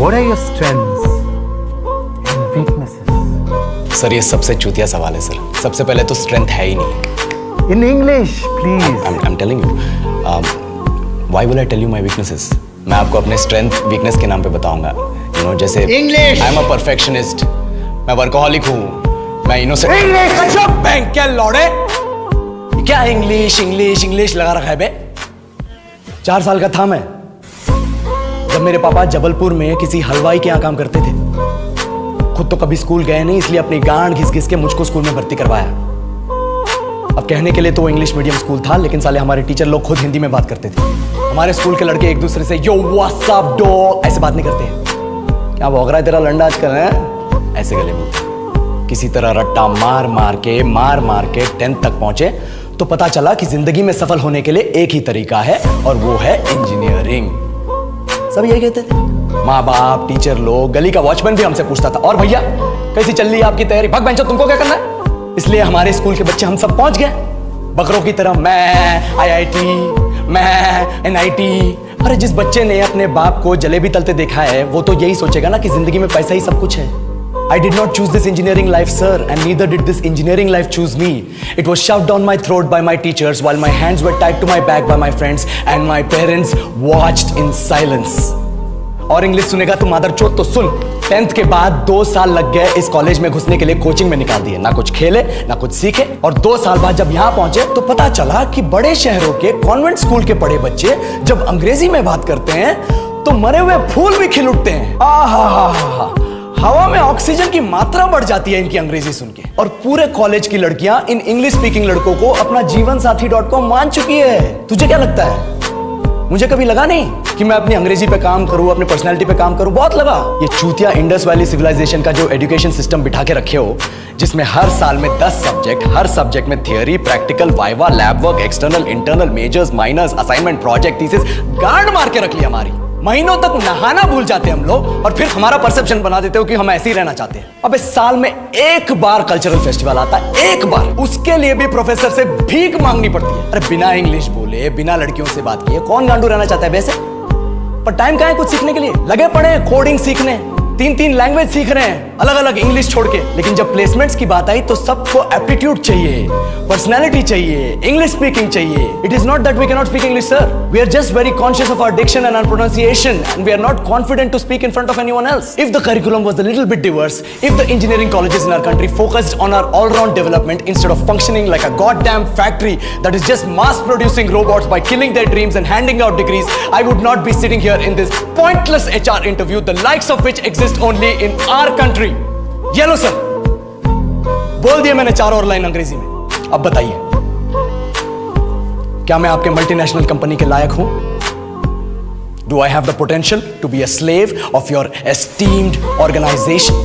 What are your strengths and weaknesses? Sir ये सबसे चूतिया सवाल है सर। सबसे पहले तो स्ट्रेंथ है ही नहीं। In English, please. I'm telling you. Why will I tell you my weaknesses? मैं आपको अपने स्ट्रेंथ वीकनेस के नाम पे बताऊंगा। You know, जैसे English. I'm a perfectionist. मैं वर्कोहॉलिक हूँ। मैं इनोसेंट। English. चुप बैंक क्या लौड़े? क्या इंग्लिश इंग्लिश इंग्लिश लगा रखा है बे? 4 साल का था मैं जब मेरे पापा जबलपुर में किसी हलवाई के यहाँ काम करते थे। खुद तो कभी स्कूल गए नहीं, इसलिए अपनी गांड घिस घिस के मुझको स्कूल में भर्ती करवाया। अब कहने के लिए तो वो इंग्लिश मीडियम स्कूल था, लेकिन साले हमारे टीचर लोग खुद हिंदी में बात करते थे। हमारे स्कूल के लड़के एक दूसरे से यो व्हाट्स अप डॉग ऐसे बात नहीं करते। क्या भौंक रहा है तेरा लंडा आजकल है? ऐसे गले मिलते। किसी तरह रट्टा मार मार के 10th तक पहुंचे तो पता चला कि जिंदगी में सफल होने के लिए एक ही तरीका है और वो है इंजीनियरिंग। सब यही कहते थे। माँ बाप, टीचर लोग, गली का वॉचमैन भी हमसे पूछता था, और भैया कैसी चल रही है आपकी तैयारी? भाग बेंचो, तुमको क्या करना है? इसलिए हमारे स्कूल के बच्चे हम सब पहुंच गए बकरों की तरह। मैं IIT, मैं NIT। अरे जिस बच्चे ने अपने बाप को जलेबी तलते देखा है वो तो यही सोचेगा ना कि जिंदगी में पैसा ही सब कुछ है। I did not choose this engineering life, sir, and neither did this engineering life choose me. It was shoved down my throat by my teachers while my hands were tied to my back by my friends and my parents watched in silence. और English सुनेगा तो मादरचोद तो सुन। 10th के बाद 2 साल लग गए इस कॉलेज में घुसने के लिए, कोचिंग में निकाल दिए। ना कुछ खेले ना कुछ सीखे, और 2 साल बाद जब यहाँ पहुंचे तो पता चला कि बड़े शहरों के कॉन्वेंट स्कूल के पढ़े बच्चे जब अंग्रेजी में बात करते हैं तो मरे हुए फूल भी खिल उठते हैं। आहा, हवा में ऑक्सीजन की मात्रा बढ़ जाती है इनकी अंग्रेजी सुन के। और पूरे कॉलेज की लड़कियां इन इंग्लिश स्पीकिंग लड़कों को अपना जीवनसाथी.com मान चुकी है। तुझे क्या लगता है? मुझे कभी लगा नहीं कि मैं अपनी अंग्रेजी पे काम करूं, अपनी पर्सनालिटी पे काम करूं। बहुत लगा। ये चूतिया इंडस वैली सिविलाइजेशन का जो एजुकेशन सिस्टम बिठा के रखे हो, जिसमें हर साल में 10 सब्जेक्ट, हर सब्जेक्ट में theory, practical, viva, lab work, external, internal, majors, minors, assignment, project, thesis, गांड मार के रख ली हमारी। महीनों तक नहाना भूल जाते हम लोग और फिर हमारा परसेप्शन बना देते हो कि हम ऐसे ही रहना चाहते हैं। अबे साल में एक बार कल्चरल फेस्टिवल आता है, एक बार, उसके लिए भी प्रोफेसर से भीख मांगनी पड़ती है। अरे बिना इंग्लिश बोले, बिना लड़कियों से बात किए कौन गांडू रहना चाहता है वैसे? पर टाइम कहाँ है कुछ सीखने के लिए? लगे पड़े हैं कोडिंग सीखने, 3 लैंग्वेज सीख रहे हैं अलग अलग इंग्लिश छोड़ के। लेकिन जब प्लेसमेंट्स की बात आई तो सबको एप्टीट्यूड चाहिए, पर्सनालिटी चाहिए, इंग्लिश स्पीकिंग चाहिए। It is not that we can not speak English, sir. We are just very conscious of our diction and our pronunciation and we are not confident to speak in front of anyone else. If the curriculum was a little bit diverse, if the engineering colleges in our country focused on our all round development instead of functioning like a goddamn factory that is just mass producing robots by killing their dreams and handing out degrees, I would not be sitting here in this pointless HR interview, the likes of which exist only in our country. ये लो sir, बोल दिया मैंने 4 और line अंग्रेजी में। अब बताइए, क्या मैं आपके मल्टीनेशनल कंपनी के लायक हूं? Do I have the potential to be a slave of your esteemed organization?